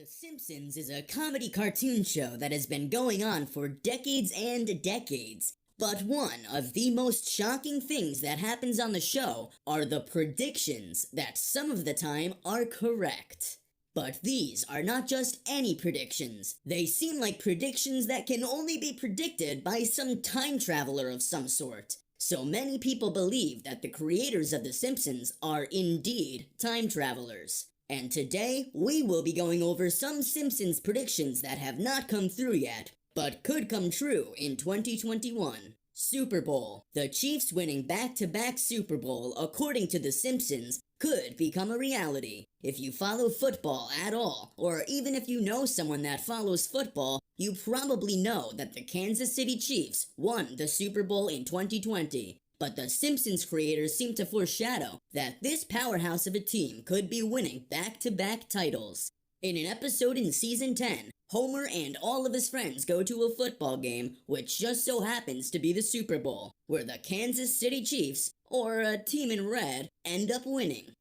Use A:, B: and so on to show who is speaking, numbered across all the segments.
A: The Simpsons is a comedy cartoon show that has been going on for decades and decades. But one of the most shocking things that happens on the show are the predictions that some of the time are correct. But these are not just any predictions. They seem like predictions that can only be predicted by some time traveler of some sort. So many people believe that the creators of The Simpsons are indeed time travelers. And today, we will be going over some Simpsons predictions that have not come through yet, but could come true in 2021. Super Bowl. The Chiefs winning back-to-back Super Bowl, according to The Simpsons, could become a reality. If you follow football at all, or even if you know someone that follows football, you probably know that the Kansas City Chiefs won the Super Bowl in 2020. But the Simpsons creators seem to foreshadow that this powerhouse of a team could be winning back-to-back titles. In an episode in Season 10, Homer and all of his friends go to a football game, which just so happens to be the Super Bowl, where the Kansas City Chiefs, or a team in red, end up winning.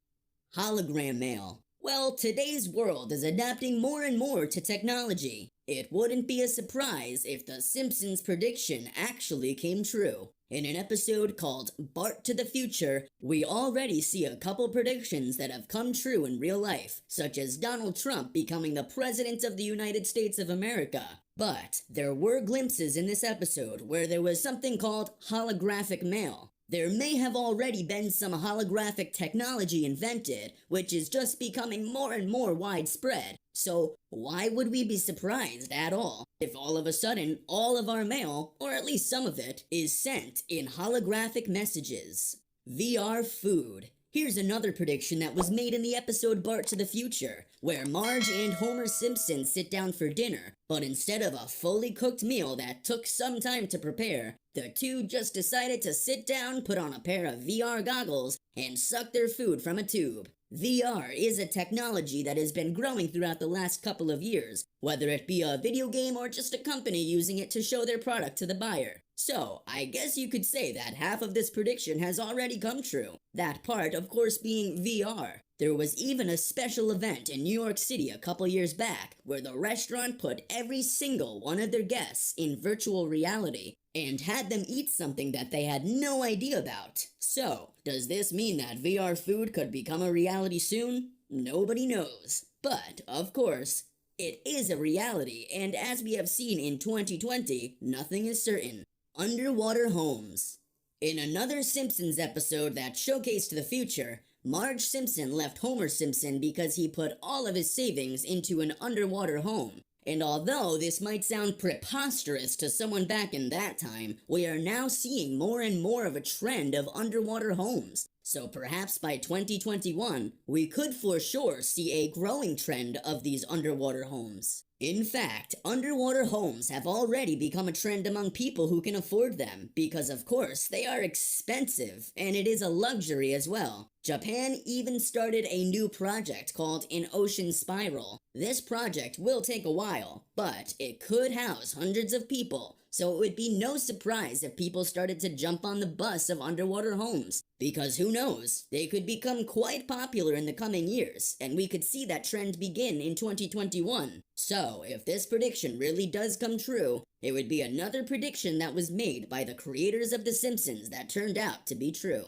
A: Hologram mail. Well, today's world is adapting more and more to technology. It wouldn't be a surprise if the Simpsons prediction actually came true. In an episode called Bart to the Future, we already see a couple predictions that have come true in real life, such as Donald Trump becoming the President of the United States of America. But there were glimpses in this episode where there was something called holographic mail. There may have already been some holographic technology invented, which is just becoming more and more widespread. So why would we be surprised at all if all of a sudden all of our mail, or at least some of it, is sent in holographic messages? VR food. Here's another prediction that was made in the episode Bart to the Future, where Marge and Homer Simpson sit down for dinner, but instead of a fully cooked meal that took some time to prepare, the two just decided to sit down, put on a pair of VR goggles, and suck their food from a tube. VR is a technology that has been growing throughout the last couple of years, whether it be a video game or just a company using it to show their product to the buyer. So, I guess you could say that half of this prediction has already come true. That part, of course, being VR. There was even a special event in New York City a couple years back where the restaurant put every single one of their guests in virtual reality and had them eat something that they had no idea about. So, does this mean that VR food could become a reality soon? Nobody knows. But, of course, it is a reality, and as we have seen in 2020, nothing is certain. Underwater homes. In another Simpsons episode that showcased the future, Marge Simpson left Homer Simpson because he put all of his savings into an underwater home. And although this might sound preposterous to someone back in that time, we are now seeing more and more of a trend of underwater homes. So perhaps by 2021, we could for sure see a growing trend of these underwater homes. In fact, underwater homes have already become a trend among people who can afford them, because of course they are expensive, and it is a luxury as well. Japan even started a new project called An Ocean Spiral. This project will take a while, but it could house hundreds of people, so it would be no surprise if people started to jump on the bus of underwater homes. Because who knows, they could become quite popular in the coming years, and we could see that trend begin in 2021. So, if this prediction really does come true, it would be another prediction that was made by the creators of The Simpsons that turned out to be true.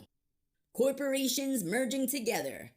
A: Corporations merging together.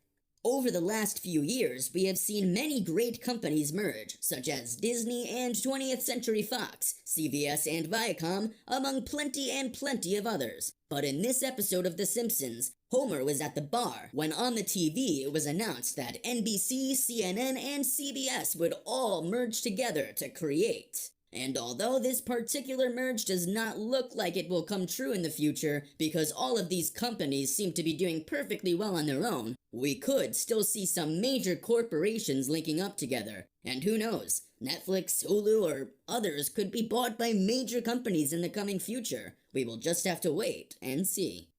A: Over the last few years, we have seen many great companies merge, such as Disney and 20th Century Fox, CBS and Viacom, among plenty of others. But in this episode of The Simpsons, Homer was at the bar when on the TV it was announced that NBC, CNN, and CBS would all merge together to create. And although this particular merge does not look like it will come true in the future because all of these companies seem to be doing perfectly well on their own, we could still see some major corporations linking up together. And who knows, Netflix, Hulu, or others could be bought by major companies in the coming future. We will just have to wait and see.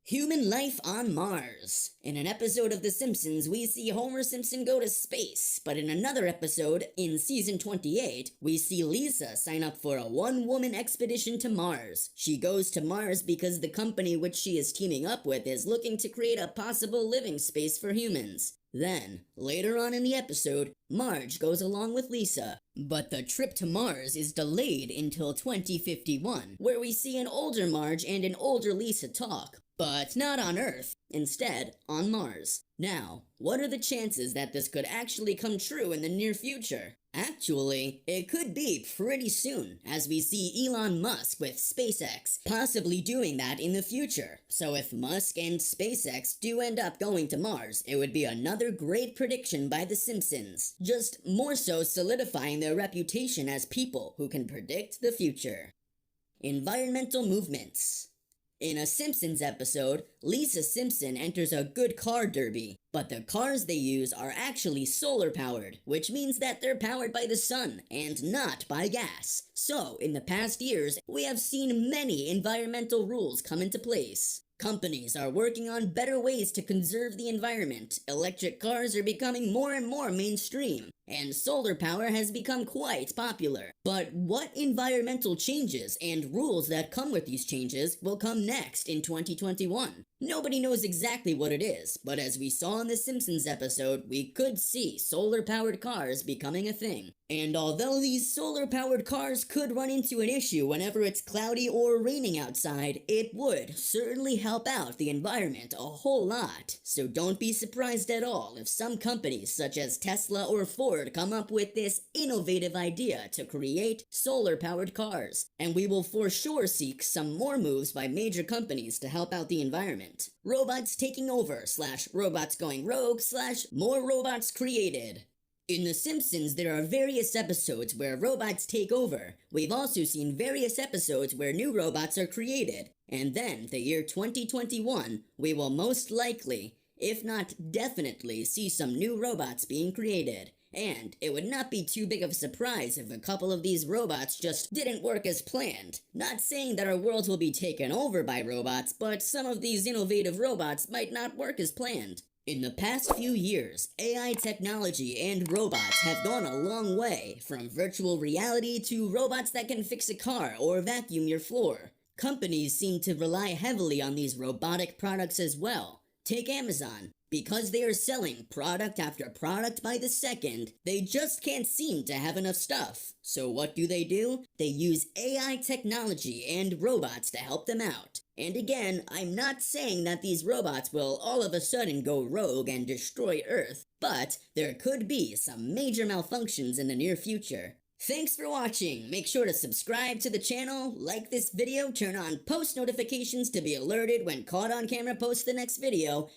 A: Human life on Mars. In an episode of The Simpsons, we see Homer Simpson go to space, but in another episode, in season 28, we see Lisa sign up for a one-woman expedition to Mars. She goes to Mars because the company which she is teaming up with is looking to create a possible living space for humans. Then, later on in the episode, Marge goes along with Lisa. But the trip to Mars is delayed until 2051, where we see an older Marge and an older Lisa talk. But not on Earth, instead on Mars. Now, what are the chances that this could actually come true in the near future? Actually, it could be pretty soon, as we see Elon Musk with SpaceX possibly doing that in the future. So if Musk and SpaceX do end up going to Mars, it would be another great prediction by The Simpsons, just more so solidifying their reputation as people who can predict the future. Environmental movements. In a Simpsons episode, Lisa Simpson enters a good car derby, but the cars they use are actually solar-powered, which means that they're powered by the sun and not by gas. So, in the past years, we have seen many environmental rules come into place. Companies are working on better ways to conserve the environment, electric cars are becoming more and more mainstream, and solar power has become quite popular. But what environmental changes and rules that come with these changes will come next in 2021? Nobody knows exactly what it is, but as we saw in the Simpsons episode, we could see solar-powered cars becoming a thing. And although these solar-powered cars could run into an issue whenever it's cloudy or raining outside, it would certainly help out the environment a whole lot. So don't be surprised at all if some companies such as Tesla or Ford come up with this innovative idea to create solar-powered cars. And we will for sure see some more moves by major companies to help out the environment. Robots taking over / robots going rogue / more robots created. In The Simpsons, there are various episodes where robots take over. We've also seen various episodes where new robots are created. And then, the year 2021, we will most likely, if not definitely, see some new robots being created. And it would not be too big of a surprise if a couple of these robots just didn't work as planned. Not saying that our world will be taken over by robots, but some of these innovative robots might not work as planned. In the past few years, AI technology and robots have gone a long way, from virtual reality to robots that can fix a car or vacuum your floor. Companies seem to rely heavily on these robotic products as well. Take Amazon. Because they are selling product after product by the second, they just can't seem to have enough stuff. So what do? They use AI technology and robots to help them out. And again, I'm not saying that these robots will all of a sudden go rogue and destroy Earth, but there could be some major malfunctions in the near future. Thanks for watching. Make sure to subscribe to the channel, like this video, turn on post notifications to be alerted when Caught on Camera posts the next video,